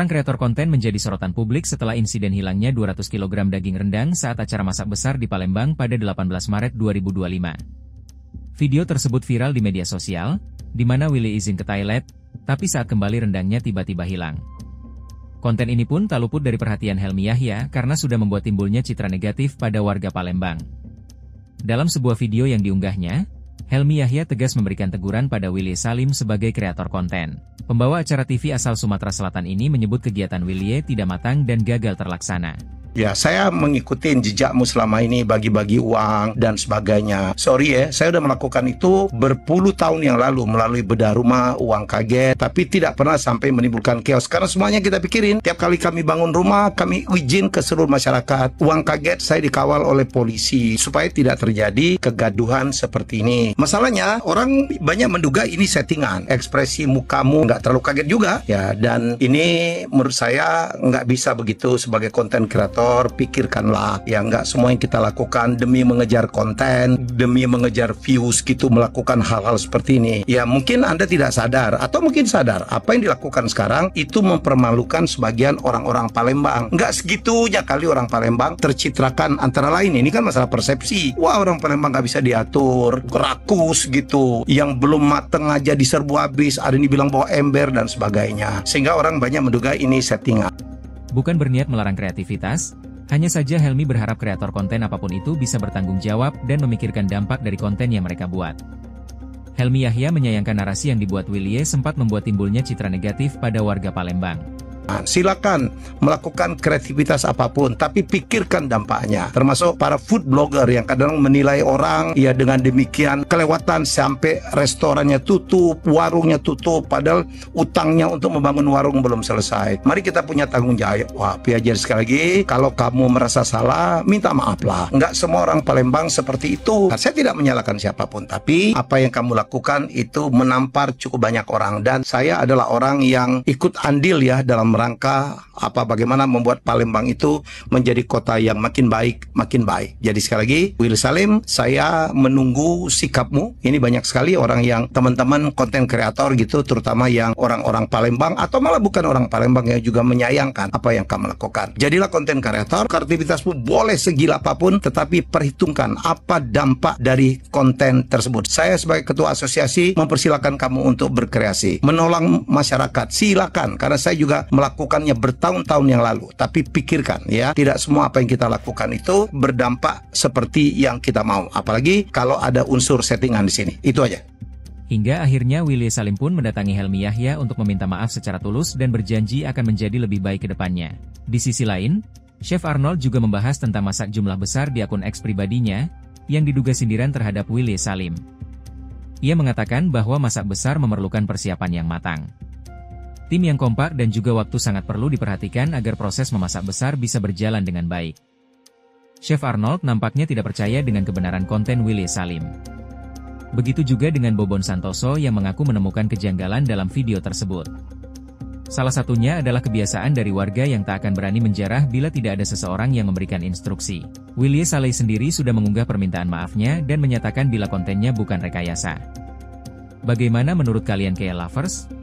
Sang kreator konten menjadi sorotan publik setelah insiden hilangnya 200 kg daging rendang saat acara masak besar di Palembang pada 18 Maret 2025. Video tersebut viral di media sosial, di mana Willy izin ke toilet, tapi saat kembali rendangnya tiba-tiba hilang. Konten ini pun tak luput dari perhatian Helmy Yahya karena sudah membuat timbulnya citra negatif pada warga Palembang. Dalam sebuah video yang diunggahnya, Helmy Yahya tegas memberikan teguran pada Willy Salim sebagai kreator konten. Pembawa acara TV asal Sumatera Selatan ini menyebut kegiatan Willy tidak matang dan gagal terlaksana. Ya, saya mengikuti jejakmu selama ini, bagi-bagi uang dan sebagainya. Sorry ya, saya udah melakukan itu berpuluh tahun yang lalu melalui bedah rumah, uang kaget, tapi tidak pernah sampai menimbulkan chaos. Karena semuanya kita pikirin, tiap kali kami bangun rumah, kami izin ke seluruh masyarakat. Uang kaget saya dikawal oleh polisi, supaya tidak terjadi kegaduhan seperti ini. Masalahnya, orang banyak menduga ini settingan. Ekspresi mukamu nggak terlalu kaget juga, ya. Dan ini menurut saya nggak bisa begitu sebagai konten kreator. Pikirkanlah, ya nggak semua yang kita lakukan demi mengejar konten, demi mengejar views gitu, melakukan hal-hal seperti ini. Ya mungkin Anda tidak sadar, atau mungkin sadar, apa yang dilakukan sekarang itu mempermalukan sebagian orang-orang Palembang. Nggak segitunya kali orang Palembang tercitrakan, antara lain ini kan masalah persepsi. Wah, orang Palembang nggak bisa diatur, rakus gitu, yang belum mateng aja diserbu habis, ada yang dibilang bawa ember dan sebagainya. Sehingga orang banyak menduga ini settingan. Bukan berniat melarang kreativitas, hanya saja Helmy berharap kreator konten apapun itu bisa bertanggung jawab dan memikirkan dampak dari konten yang mereka buat. Helmy Yahya menyayangkan narasi yang dibuat Willy sempat membuat timbulnya citra negatif pada warga Palembang. Silakan melakukan kreativitas apapun, tapi pikirkan dampaknya. Termasuk para food blogger yang kadang menilai orang, ya dengan demikian kelewatan sampai restorannya tutup, warungnya tutup, padahal utangnya untuk membangun warung belum selesai. Mari kita punya tanggung jawab. Wah, Piajar sekali lagi, kalau kamu merasa salah, minta maaf lah. Nggak semua orang Palembang seperti itu. Nah, saya tidak menyalahkan siapapun, tapi apa yang kamu lakukan itu menampar cukup banyak orang. Dan saya adalah orang yang ikut andil ya dalam rangka bagaimana membuat Palembang itu menjadi kota yang makin baik, makin baik. Jadi sekali lagi, Willy Salim, saya menunggu sikapmu. Ini banyak sekali orang yang teman-teman konten kreator gitu, terutama yang orang-orang Palembang atau malah bukan orang Palembang yang juga menyayangkan apa yang kamu lakukan. Jadilah konten kreator, kreativitasmu boleh segila apapun, tetapi perhitungkan apa dampak dari konten tersebut. Saya sebagai ketua asosiasi mempersilahkan kamu untuk berkreasi, menolong masyarakat, silakan, karena saya juga melakukannya bertahun-tahun yang lalu. Tapi pikirkan ya, tidak semua apa yang kita lakukan itu berdampak seperti yang kita mau. Apalagi kalau ada unsur settingan di sini. Itu aja. Hingga akhirnya Willy Salim pun mendatangi Helmy Yahya untuk meminta maaf secara tulus dan berjanji akan menjadi lebih baik ke depannya. Di sisi lain, Chef Arnold juga membahas tentang masak jumlah besar di akun X pribadinya yang diduga sindiran terhadap Willy Salim. Ia mengatakan bahwa masak besar memerlukan persiapan yang matang. Tim yang kompak dan juga waktu sangat perlu diperhatikan agar proses memasak besar bisa berjalan dengan baik. Chef Arnold nampaknya tidak percaya dengan kebenaran konten Willy Salim. Begitu juga dengan Bobon Santoso yang mengaku menemukan kejanggalan dalam video tersebut. Salah satunya adalah kebiasaan dari warga yang tak akan berani menjarah bila tidak ada seseorang yang memberikan instruksi. Willy Salim sendiri sudah mengunggah permintaan maafnya dan menyatakan bila kontennya bukan rekayasa. Bagaimana menurut kalian KL Lovers?